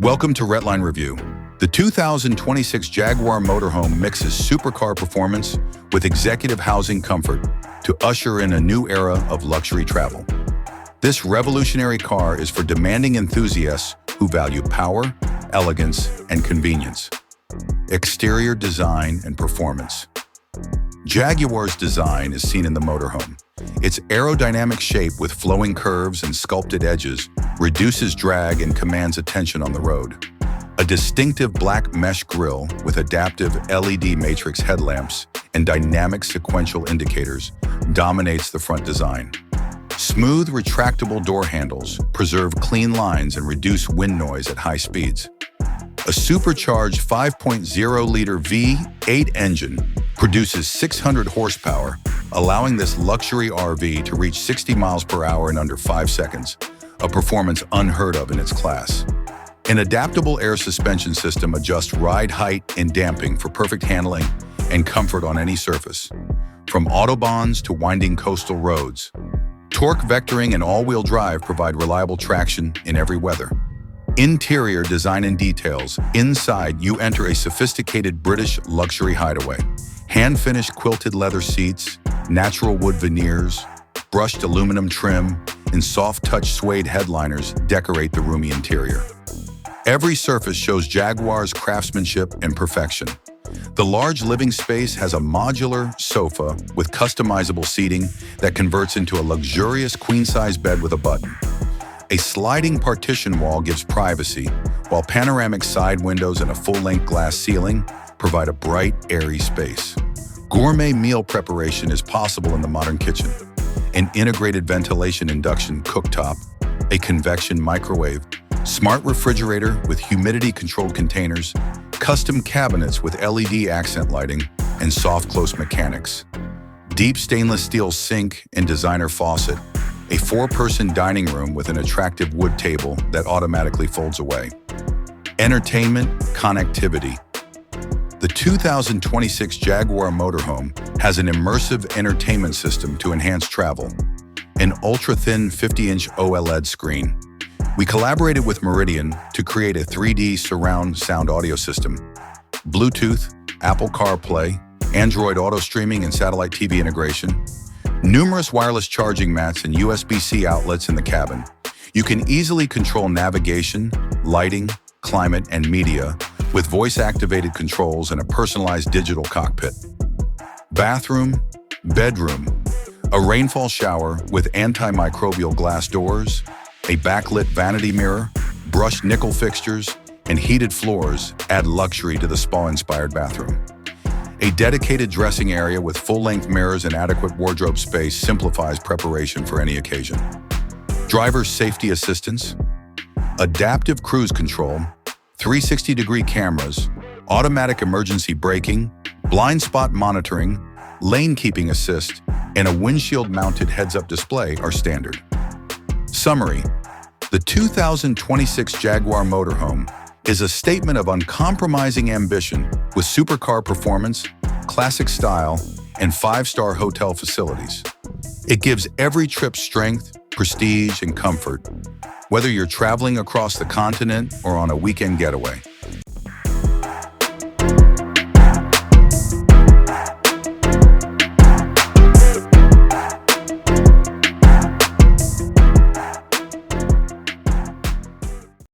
Welcome to Redline Review. The 2026 Jaguar Motorhome mixes supercar performance with executive housing comfort to usher in a new era of luxury travel. This revolutionary car is for demanding enthusiasts who value power, elegance, and convenience. Exterior design and performance. Jaguar's design is seen in the motorhome. Its aerodynamic shape with flowing curves and sculpted edges reduces drag and commands attention on the road. A distinctive black mesh grille with adaptive LED matrix headlamps and dynamic sequential indicators dominates the front design. Smooth, retractable door handles preserve clean lines and reduce wind noise at high speeds. A supercharged 5.0-liter V8 engine produces 600 horsepower, allowing this luxury RV to reach 60 miles per hour in under 5 seconds, a performance unheard of in its class. An adaptable air suspension system adjusts ride height and damping for perfect handling and comfort on any surface. From autobahns to winding coastal roads, torque vectoring and all-wheel drive provide reliable traction in every weather. Interior design and details. Inside, you enter a sophisticated British luxury hideaway. Hand-finished quilted leather seats, natural wood veneers, brushed aluminum trim, and soft-touch suede headliners decorate the roomy interior. Every surface shows Jaguar's craftsmanship and perfection. The large living space has a modular sofa with customizable seating that converts into a luxurious queen-size bed with a button. A sliding partition wall gives privacy, while panoramic side windows and a full-length glass ceiling provide a bright, airy space. Gourmet meal preparation is possible in the modern kitchen. An integrated ventilation induction cooktop, a convection microwave, smart refrigerator with humidity-controlled containers, custom cabinets with LED accent lighting, and soft-close mechanics. Deep stainless steel sink and designer faucet, a 4-person dining room with an attractive wood table that automatically folds away. Entertainment, connectivity. The 2026 Jaguar Motorhome has an immersive entertainment system to enhance travel. An ultra-thin 50-inch OLED screen. We collaborated with Meridian to create a 3D surround sound audio system. Bluetooth, Apple CarPlay, Android Auto streaming and satellite TV integration. Numerous wireless charging mats and USB-C outlets in the cabin. You can easily control navigation, lighting, climate, and media with voice-activated controls and a personalized digital cockpit. Bathroom, bedroom, a rainfall shower with antimicrobial glass doors, a backlit vanity mirror, brushed nickel fixtures, and heated floors add luxury to the spa-inspired bathroom. A dedicated dressing area with full-length mirrors and adequate wardrobe space simplifies preparation for any occasion. Driver safety assistance, adaptive cruise control, 360-degree cameras, automatic emergency braking, blind spot monitoring, lane keeping assist, and a windshield-mounted heads-up display are standard. Summary: the 2026 Jaguar Motorhome is a statement of uncompromising ambition with supercar performance, classic style, and 5-star hotel facilities. It gives every trip strength, prestige, and comfort, whether you're traveling across the continent or on a weekend getaway.